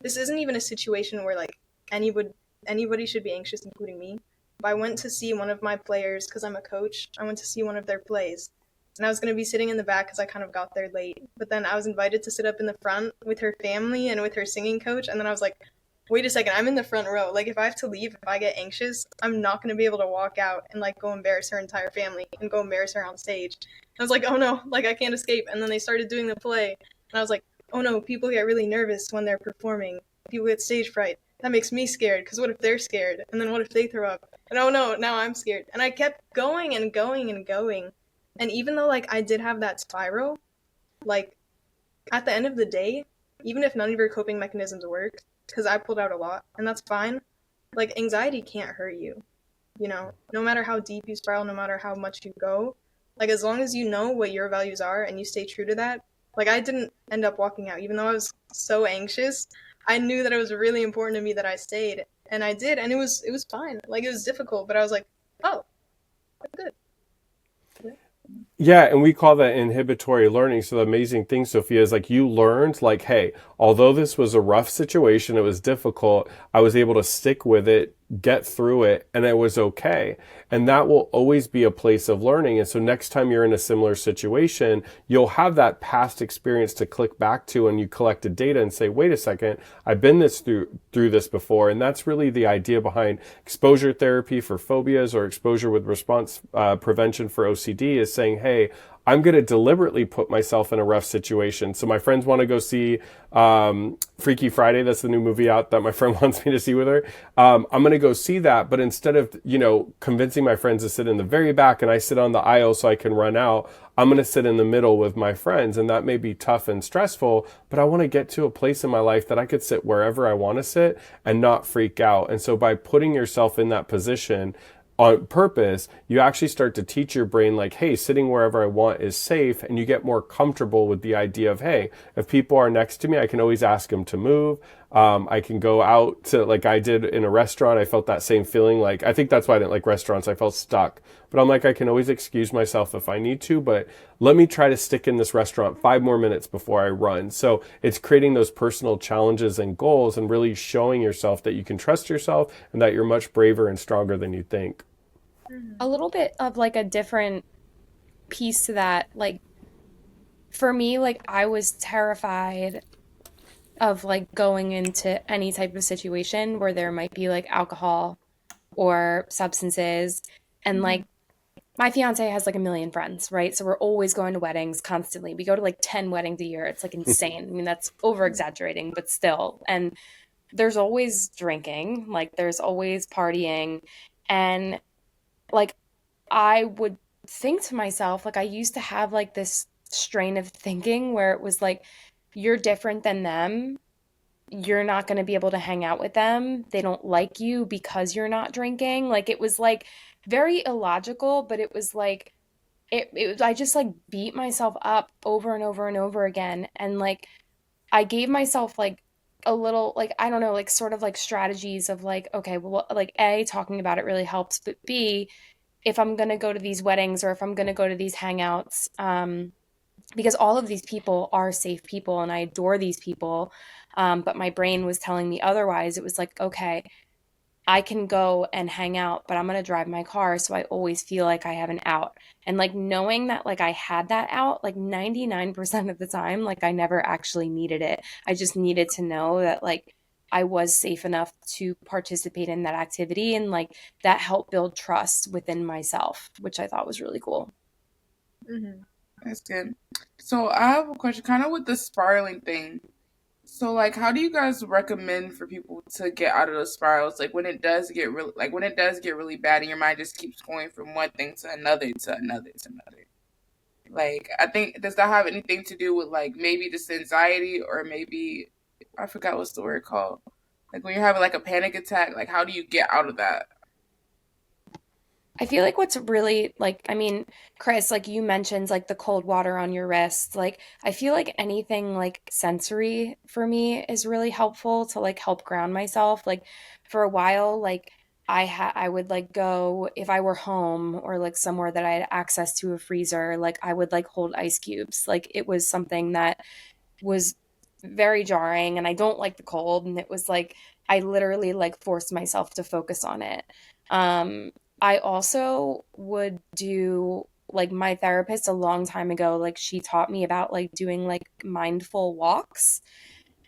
this isn't even a situation where, like, anybody should be anxious, including me. But I went to see one of my players, because I'm a coach. I went to see one of their plays. And I was going to be sitting in the back because I kind of got there late. But then I was invited to sit up in the front with her family and with her singing coach. And then I was like, wait a second, I'm in the front row. Like, if I have to leave, if I get anxious, I'm not going to be able to walk out and, like, go embarrass her entire family and go embarrass her on stage. And I was like, oh, no, like, I can't escape. And then they started doing the play. And I was like, oh, no, people get really nervous when they're performing. People get stage fright. That makes me scared, because what if they're scared? And then what if they throw up? And oh no, now I'm scared. And I kept going and going and going. And even though, like, I did have that spiral, like, at the end of the day, even if none of your coping mechanisms worked, because I pulled out a lot, and that's fine, like, anxiety can't hurt you, no matter how deep you spiral, no matter how much you go, like, as long as you know what your values are and you stay true to that, like, I didn't end up walking out, even though I was so anxious. I knew that it was really important to me that I stayed, and I did, and it was fine. Like, it was difficult, but I was like, oh, I'm good. Yeah, and we call that inhibitory learning. So the amazing thing, Sophia, is like you learned, like, hey, although this was a rough situation, it was difficult, I was able to stick with it, get through it, and it was okay. And that will always be a place of learning. And so next time you're in a similar situation, you'll have that past experience to click back to, and you collected data and say, wait a second, I've been through this before. And that's really the idea behind exposure therapy for phobias or exposure with response prevention for OCD, is saying, hey, I'm going to deliberately put myself in a rough situation. So my friends want to go see Freaky Friday. That's the new movie out that my friend wants me to see with her. I'm going to go see that. But instead of, convincing my friends to sit in the very back and I sit on the aisle so I can run out, I'm going to sit in the middle with my friends. And that may be tough and stressful, but I want to get to a place in my life that I could sit wherever I want to sit and not freak out. And so by putting yourself in that position on purpose, you actually start to teach your brain like, hey, sitting wherever I want is safe. And you get more comfortable with the idea of, hey, if people are next to me, I can always ask them to move. I can go out to, like I did in a restaurant. I felt that same feeling. Like, I think that's why I didn't like restaurants. I felt stuck. But I'm like, I can always excuse myself if I need to, but let me try to stick in this restaurant 5 more minutes before I run. So it's creating those personal challenges and goals and really showing yourself that you can trust yourself and that you're much braver and stronger than you think. A little bit of like a different piece to that. Like for me, like I was terrified of like going into any type of situation where there might be like alcohol or substances. And like my fiance has like a million friends, right? So we're always going to weddings constantly. We go to like 10 weddings a year. It's like insane. I mean, that's over exaggerating, but still. And there's always drinking, like there's always partying. And like I would think to myself, like I used to have like this strain of thinking where it was like, you're different than them. You're not going to be able to hang out with them. They don't like you because you're not drinking. Like it was like very illogical, but it was like, I just like beat myself up over and over and over again. And like, I gave myself like a little, like, I don't know, like sort of like strategies of like, okay, well, like A, talking about it really helps, but B, if I'm going to go to these weddings or if I'm going to go to these hangouts, because all of these people are safe people and I adore these people. But my brain was telling me otherwise. It was like, okay, I can go and hang out, but I'm going to drive my car. So I always feel like I have an out. And like knowing that like I had that out, like 99% of the time, like I never actually needed it. I just needed to know that like I was safe enough to participate in that activity. And like that helped build trust within myself, which I thought was really cool. Mm-hmm. That's good. So I have a question kind of with the spiraling thing. So like, how do you guys recommend for people to get out of those spirals? Like when it does get really bad and your mind just keeps going from one thing to another to another to another. Like, I think, does that have anything to do with like maybe just anxiety or maybe, I forgot what's the word called. Like when you're having like a panic attack, like how do you get out of that? I feel like what's really like, I mean, Chris, like you mentioned, like the cold water on your wrist. Like, I feel like anything like sensory for me is really helpful to like help ground myself. Like, for a while, like I would like go if I were home or like somewhere that I had access to a freezer. Like, I would like hold ice cubes. Like, it was something that was very jarring, and I don't like the cold. And it was like I literally like forced myself to focus on it. I also would do like my therapist a long time ago, like she taught me about like doing like mindful walks.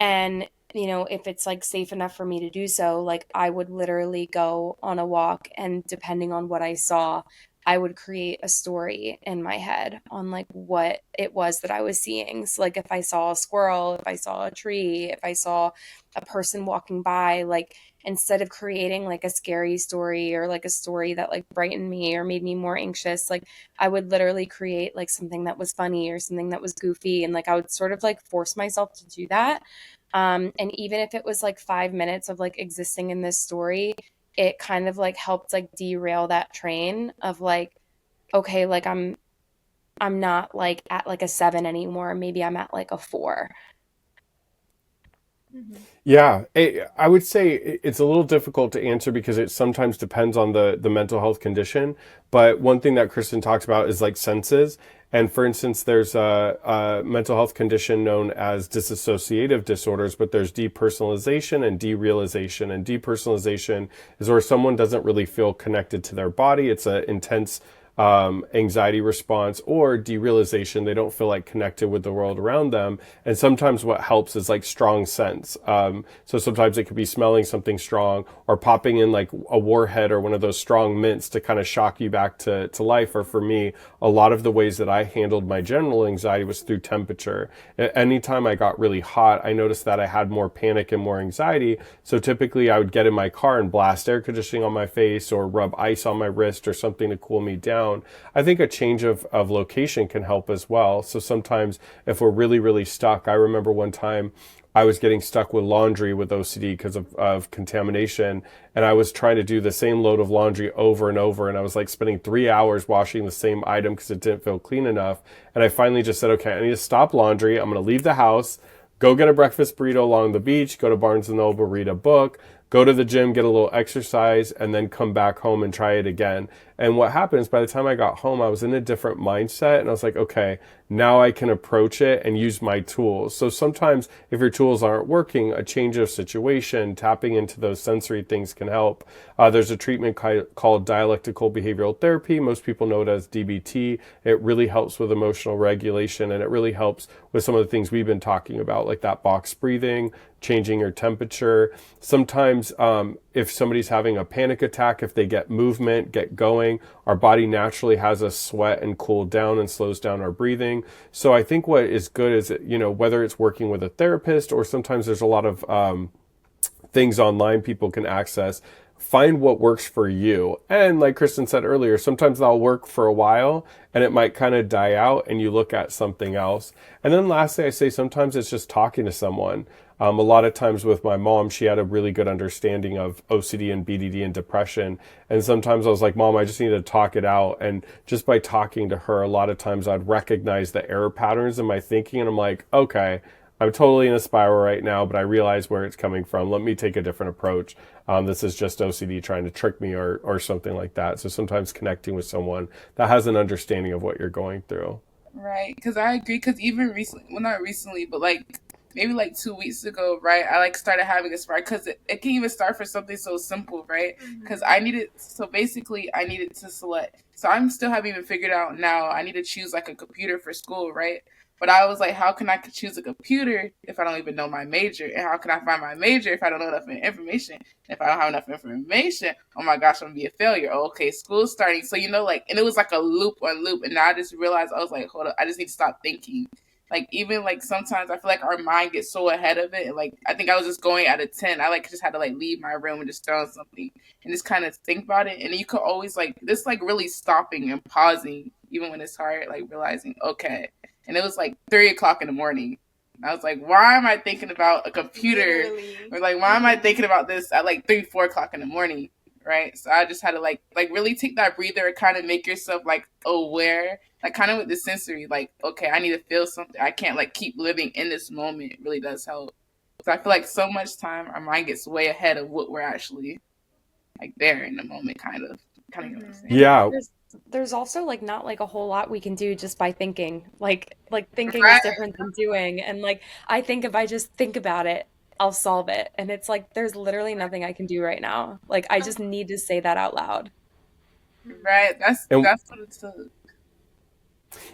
And, you know, if it's like safe enough for me to do so, like I would literally go on a walk and depending on what I saw, I would create a story in my head on like what it was that I was seeing. So like if I saw a squirrel, if I saw a tree, if I saw a person walking by, like instead of creating like a scary story or like a story that like brightened me or made me more anxious, like I would literally create like something that was funny or something that was goofy. And like I would sort of like force myself to do that. And even if it was like 5 minutes of like existing in this story, it kind of like helped like derail that train of like, okay, like I'm not like at like a 7 anymore. Maybe I'm at like a 4. Yeah, I would say it's a little difficult to answer because it sometimes depends on the mental health condition. But one thing that Kristen talks about is like senses. And for instance, there's a mental health condition known as dissociative disorders, but there's depersonalization and derealization. And depersonalization is where someone doesn't really feel connected to their body. It's an intense anxiety response or derealization. They don't feel like connected with the world around them. And sometimes what helps is like strong scents. So sometimes it could be smelling something strong or popping in like a warhead or one of those strong mints to kind of shock you back to life. Or for me, a lot of the ways that I handled my general anxiety was through temperature. Anytime I got really hot, I noticed that I had more panic and more anxiety. So typically I would get in my car and blast air conditioning on my face or rub ice on my wrist or something to cool me down. I think a change of location can help as well. So sometimes if we're really, really stuck, I remember one time I was getting stuck with laundry with OCD because of contamination. And I was trying to do the same load of laundry over and over. And I was like spending 3 hours washing the same item because it didn't feel clean enough. And I finally just said, okay, I need to stop laundry. I'm going to leave the house, go get a breakfast burrito along the beach, go to Barnes & Noble, read a book, go to the gym, get a little exercise, and then come back home and try it again. And what happens, by the time I got home, I was in a different mindset and I was like, okay, now I can approach it and use my tools. So sometimes if your tools aren't working, a change of situation, tapping into those sensory things can help. There's a treatment called dialectical behavioral therapy. Most people know it as DBT. It really helps with emotional regulation and it really helps with some of the things we've been talking about, like that box breathing, changing your temperature. Sometimes if somebody's having a panic attack, if they get movement, get going, our body naturally has us sweat and cool down and slows down our breathing. So I think what is good is, whether it's working with a therapist or sometimes there's a lot of things online people can access, find what works for you. And like Kristen said earlier, sometimes that'll work for a while and it might kind of die out and you look at something else. And then lastly, I say sometimes it's just talking to someone. A lot of times with my mom, she had a really good understanding of OCD and BDD and depression. And sometimes I was like, Mom, I just need to talk it out. And just by talking to her, a lot of times I'd recognize the error patterns in my thinking. And I'm like, okay, I'm totally in a spiral right now, but I realize where it's coming from. Let me take a different approach. This is just OCD trying to trick me or something like that. So sometimes connecting with someone that has an understanding of what you're going through. Right, because I agree, because even recently, well, not recently, but like maybe like 2 weeks ago, right, I like started having a spark, because it can even start for something so simple, right, because I needed to select, so I'm still haven't even figured out now, I need to choose like a computer for school, right, but I was like, how can I choose a computer if I don't even know my major, and how can I find my major if I don't know enough information, and if I don't have enough information, oh my gosh, I'm gonna be a failure. Oh, okay, school's starting, so like, and it was like a loop on loop, and now I just realized, I was like, hold up, I just need to stop thinking. Like, even, like, sometimes I feel like our mind gets so ahead of it. And, like, I think I was just going at a 10. I, like, just had to, like, leave my room and just throw on something and just kind of think about it. And you could always, like, this, like, really stopping and pausing, even when it's hard, like, realizing, okay. And it was, like, 3 o'clock in the morning. I was like, why am I thinking about a computer? Literally. Or, like, why am I thinking about this at, like, 3, 4 o'clock in the morning? Right? So I just had to, like really take that breather and kind of make yourself, like, aware. Like, kind of with the sensory, like, okay, I need to feel something. I can't, like, keep living in this moment. It really does help. So I feel like so much time, our mind gets way ahead of what we're actually, like, there in the moment, kind of. Yeah. There's also, like, not, like, a whole lot we can do just by thinking. Like thinking is different than doing. And, like, I think if I just think about it, I'll solve it. And it's like, there's literally nothing I can do right now. Like, I just need to say that out loud. Right. That's what it took.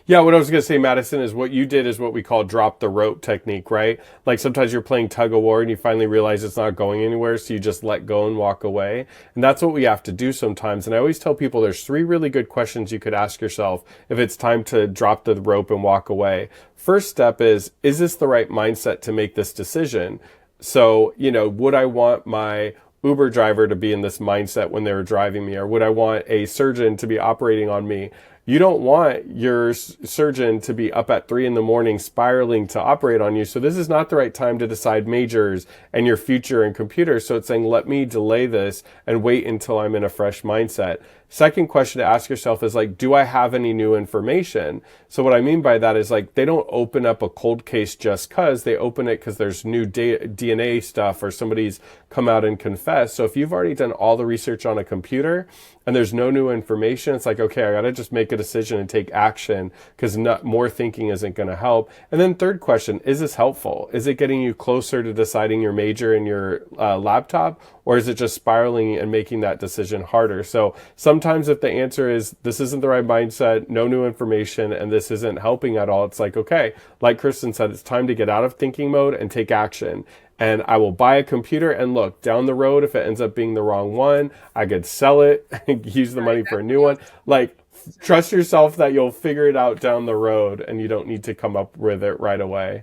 Yeah, what I was going to say, Madison, is what you did is what we call drop the rope technique, right? Like sometimes you're playing tug of war and you finally realize it's not going anywhere, so you just let go and walk away. And that's what we have to do sometimes. And I always tell people there's 3 really good questions you could ask yourself if it's time to drop the rope and walk away. First step is this the right mindset to make this decision? So, would I want my Uber driver to be in this mindset when they were driving me? Or would I want a surgeon to be operating on me? You don't want your surgeon to be up at 3 a.m. spiraling to operate on you. So this is not the right time to decide majors and your future in computers. So it's saying, let me delay this and wait until I'm in a fresh mindset. Second question to ask yourself is like, do I have any new information? So what I mean by that is like, they don't open up a cold case just cause. They open it because there's new DNA stuff or somebody's come out and confessed. So if you've already done all the research on a computer and there's no new information, it's like, okay, I got to just make a decision and take action because more thinking isn't going to help. And then third question, is this helpful? Is it getting you closer to deciding your major in your laptop? or is it just spiraling and making that decision harder? So sometimes if the answer is this isn't the right mindset, no new information, and this isn't helping at all, it's like, okay, like Kristen said, it's time to get out of thinking mode and take action. And I will buy a computer, and look, down the road, if it ends up being the wrong one, I could sell it, use the money for a new one. Like, trust yourself that you'll figure it out down the road, and you don't need to come up with it right away.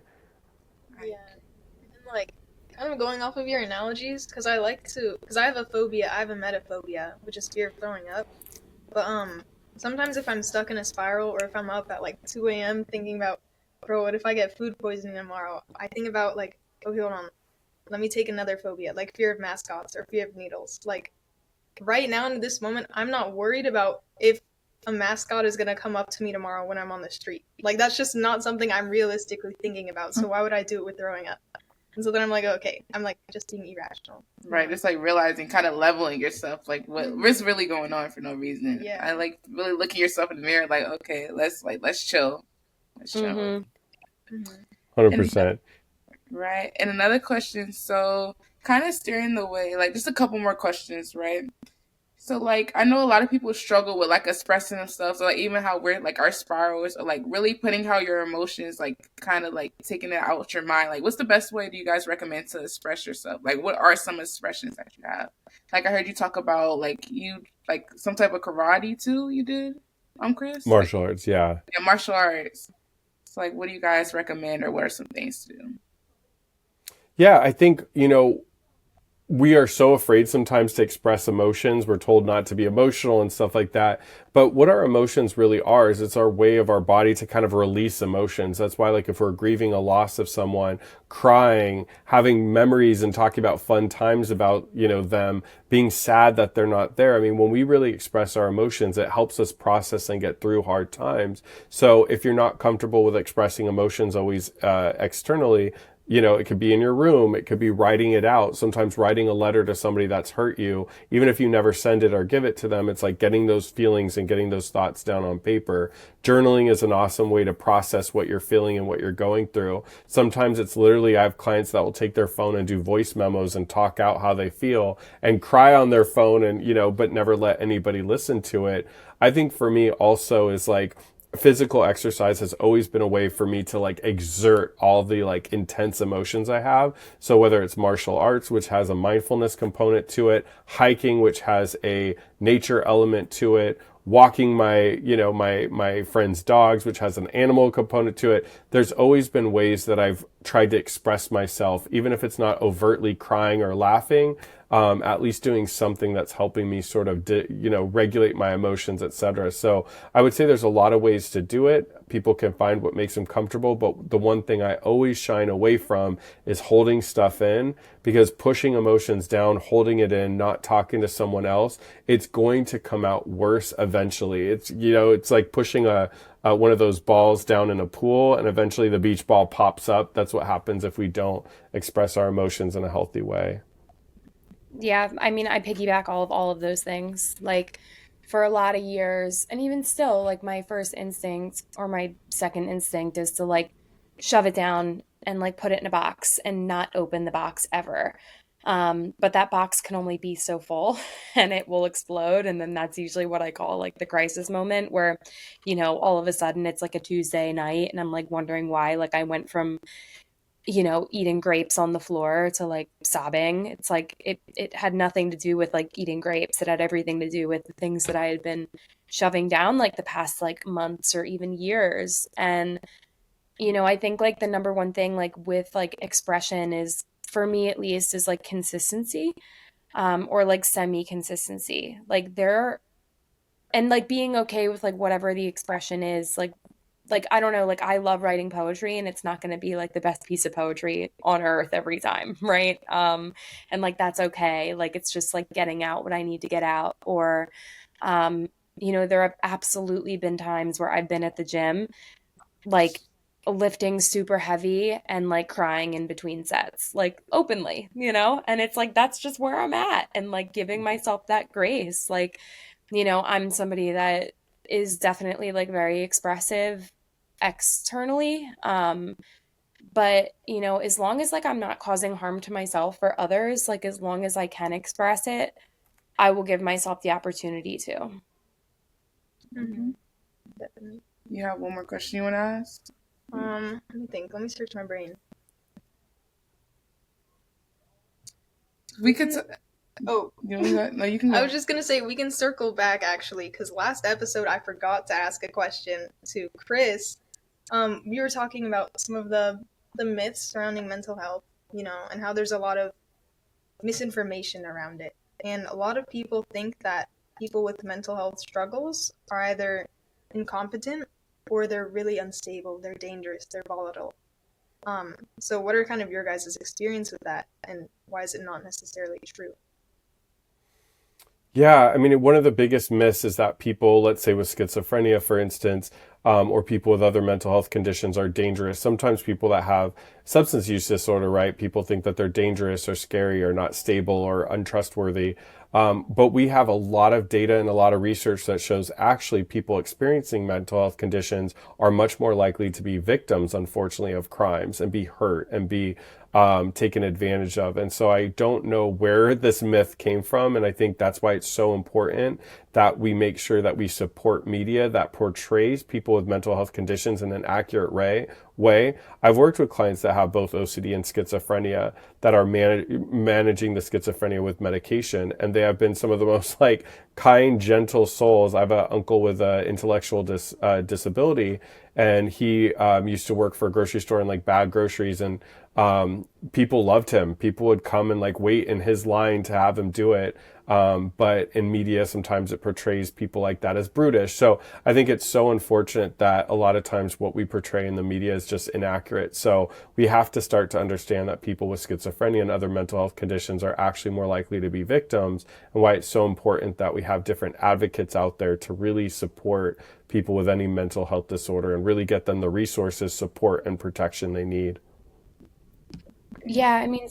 Yeah. And like, kind of going off of your analogies, because I have a phobia, I have a metaphobia, which is fear of throwing up. But sometimes if I'm stuck in a spiral, or if I'm up at like 2 a.m. thinking about, bro, what if I get food poisoning tomorrow? I think about like, okay, hold on, let me take another phobia, like fear of mascots or fear of needles. Like, right now in this moment, I'm not worried about if a mascot is going to come up to me tomorrow when I'm on the street. Like, that's just not something I'm realistically thinking about, so why would I do it with throwing up? And so then I'm like, okay, I'm like just being irrational. Right, just like realizing, kind of leveling yourself, like what's really going on for no reason. Yeah. I like really looking yourself in the mirror, like, okay, let's chill. Let's chill. Mm-hmm. 100%. Right. And another question, so kind of steering the way, like just a couple more questions, right? So like I know a lot of people struggle with like expressing themselves, or like even how we're like our spirals, or like really putting how your emotions, like kind of like taking it out your mind. Like, what's the best way do you guys recommend to express yourself? Like, what are some expressions that you have? Like, I heard you talk about like you like some type of karate too. You did, Chris? Martial arts, yeah. Yeah, martial arts. So like, what do you guys recommend, or what are some things to do? Yeah, I think, we are so afraid sometimes to express emotions. We're told not to be emotional and stuff like that. But what our emotions really are is it's our way of our body to kind of release emotions. That's why, like, if we're grieving a loss of someone, crying, having memories and talking about fun times about, them, being sad that they're not there. I mean, when we really express our emotions, it helps us process and get through hard times. So if you're not comfortable with expressing emotions always externally, it could be in your room. It could be writing it out. Sometimes writing a letter to somebody that's hurt you, even if you never send it or give it to them, it's like getting those feelings and getting those thoughts down on paper. Journaling is an awesome way to process what you're feeling and what you're going through. Sometimes it's literally, I have clients that will take their phone and do voice memos and talk out how they feel and cry on their phone and, but never let anybody listen to it. I think for me also is like, physical exercise has always been a way for me to like exert all the like intense emotions I have. So whether it's martial arts, which has a mindfulness component to it, hiking, which has a nature element to it, walking my friend's dogs, which has an animal component to it. There's always been ways that I've tried to express myself, even if it's not overtly crying or laughing, at least doing something that's helping me sort of, regulate my emotions, etc. So I would say there's a lot of ways to do it. People can find what makes them comfortable, but the one thing I always shine away from is holding stuff in, because pushing emotions down, holding it in, not talking to someone else, it's going to come out worse eventually. It's, it's like pushing one of those balls down in a pool, and eventually the beach ball pops up. That's what happens if we don't express our emotions in a healthy way. Yeah, I mean, I piggyback all of those things. Like, for a lot of years, and even still, like, my first instinct or my second instinct is to like shove it down and like put it in a box and not open the box ever. But that box can only be so full and it will explode. And then that's usually what I call like the crisis moment where, all of a sudden it's like a Tuesday night and I'm like wondering why, like I went from, eating grapes on the floor to like sobbing. It's like it had nothing to do with like eating grapes. It had everything to do with the things that I had been shoving down like the past like months or even years. And, I think like the number one thing like with like expression is, for me at least, is like consistency, or like semi-consistency. Like and like being okay with like whatever the expression is, like I don't know, like I love writing poetry and it's not going to be like the best piece of poetry on earth every time, right? And like that's okay. Like it's just like getting out what I need to get out. Or there have absolutely been times where I've been at the gym like lifting super heavy and like crying in between sets, like openly, and it's like that's just where I'm at, and like giving myself that grace. Like, I'm somebody that is definitely like very expressive externally, But, as long as like I'm not causing harm to myself or others, like as long as I can express it, I will give myself the opportunity to. Definitely. You have one more question you want to ask? Let me think. Let me search my brain. We could. Oh, No, you can go. I was just gonna say we can circle back actually, because last episode I forgot to ask a question to Chris. We were talking about some of the myths surrounding mental health, and how there's a lot of misinformation around it, and a lot of people think that people with mental health struggles are either incompetent or they're really unstable, they're dangerous, they're volatile. So what are kind of your guys' experience with that, and why is it not necessarily true? Yeah, I mean, one of the biggest myths is that people, let's say with schizophrenia, for instance, or people with other mental health conditions are dangerous. Sometimes people that have substance use disorder, right? People think that they're dangerous or scary or not stable or untrustworthy. But we have a lot of data and a lot of research that shows actually people experiencing mental health conditions are much more likely to be victims, unfortunately, of crimes and be hurt and be taken advantage of. And so I don't know where this myth came from. And I think that's why it's so important that we make sure that we support media that portrays people with mental health conditions in an accurate way. I've worked with clients that have both OCD and schizophrenia that are managing the schizophrenia with medication. And they have been some of the most like kind, gentle souls. I have an uncle with an intellectual disability, and he used to work for a grocery store and like bag groceries, and people loved him. People would come and like wait in his line to have him do it. But in media, sometimes it portrays people like that as brutish. So I think it's so unfortunate that a lot of times what we portray in the media is just inaccurate. So we have to start to understand that people with schizophrenia and other mental health conditions are actually more likely to be victims, and why it's so important that we have different advocates out there to really support people with any mental health disorder and really get them the resources, support, and protection they need. Yeah, I mean,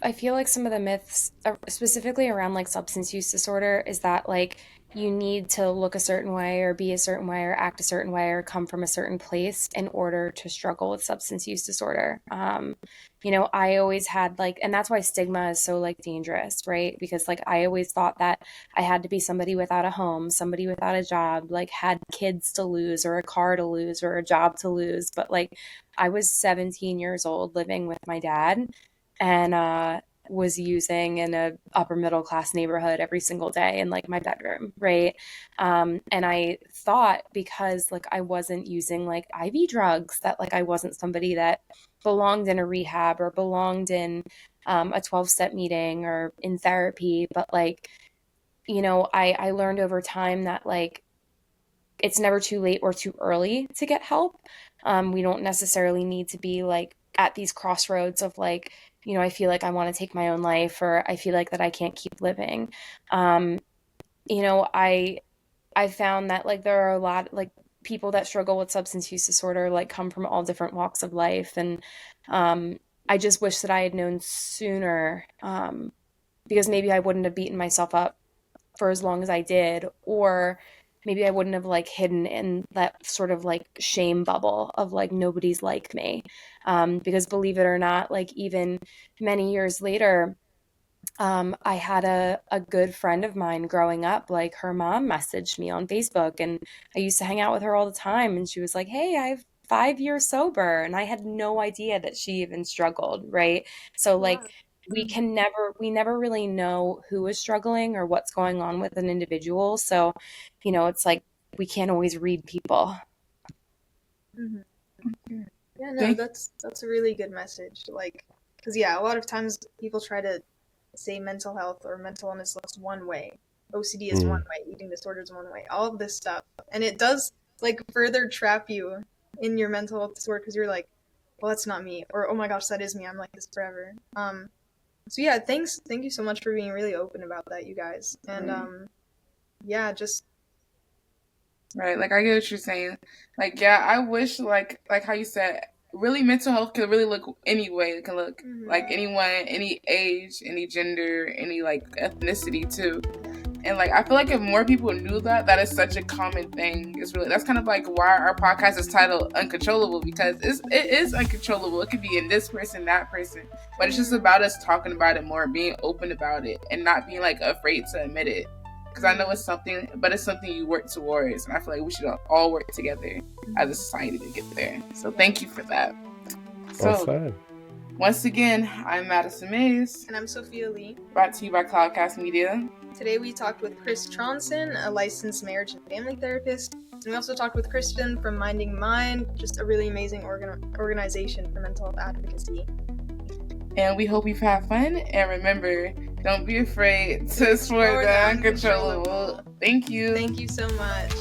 I feel like some of the myths, specifically around like substance use disorder, is that like you need to look a certain way or be a certain way or act a certain way or come from a certain place in order to struggle with substance use disorder. I always had like, and that's why stigma is so like dangerous, right? Because like I always thought that I had to be somebody without a home, somebody without a job, like had kids to lose or a car to lose or a job to lose. But like I was 17 years old living with my dad, and was using in a upper middle class neighborhood every single day in like my bedroom, right? And I thought because like I wasn't using like IV drugs that like I wasn't somebody that belonged in a rehab or belonged in a 12-step meeting or in therapy. But like, I learned over time that like it's never too late or too early to get help. We don't necessarily need to be like at these crossroads of like, I feel like I want to take my own life, or I feel like that I can't keep living. Um, I found that like there are a lot like people that struggle with substance use disorder like come from all different walks of life, and I just wish that I had known sooner, because maybe I wouldn't have beaten myself up for as long as I did, or maybe I wouldn't have like hidden in that sort of like shame bubble of like nobody's like me. Because believe it or not, like even many years later, I had a good friend of mine growing up, like her mom messaged me on Facebook, and I used to hang out with her all the time, and she was like, "Hey, I've 5 years sober," and I had no idea that she even struggled, right? So like Wow. we never really know who is struggling or what's going on with an individual. So, it's like we can't always read people. Mhm. Yeah, no, Thank that's a really good message. Like, because yeah, a lot of times people try to say mental health or mental illness looks one way, OCD is one way, eating disorder is one way, all of this stuff, and it does like further trap you in your mental health disorder because you're like, well, that's not me, or oh my gosh, that is me. I'm like this forever. So yeah, thank you so much for being really open about that, you guys, and yeah, just Right, like I get what you're saying. Like, yeah, I wish like how you said, really mental health could really look any way. It can look like anyone, any age, any gender, any like ethnicity too. And like, I feel like if more people knew that is such a common thing. It's really, that's kind of like why our podcast is titled Uncontrollable, because it is uncontrollable. It could be in this person, that person, but it's just about us talking about it more, being open about it, and not being like afraid to admit it. Because I know it's something, but it's something you work towards, and I feel like we should all work together as a society to get there. So thank you for that. So, once again, I'm Madison Mays. And I'm Sophia Lee. Brought to you by Cloudcast Media. Today we talked with Chris Trondsen, a licensed marriage and family therapist. And we also talked with Kristen from Minding Mind, just a really amazing organization for mental health advocacy. And we hope you've had fun. And remember, don't be afraid to explore the uncontrollable. Thank you. Thank you so much.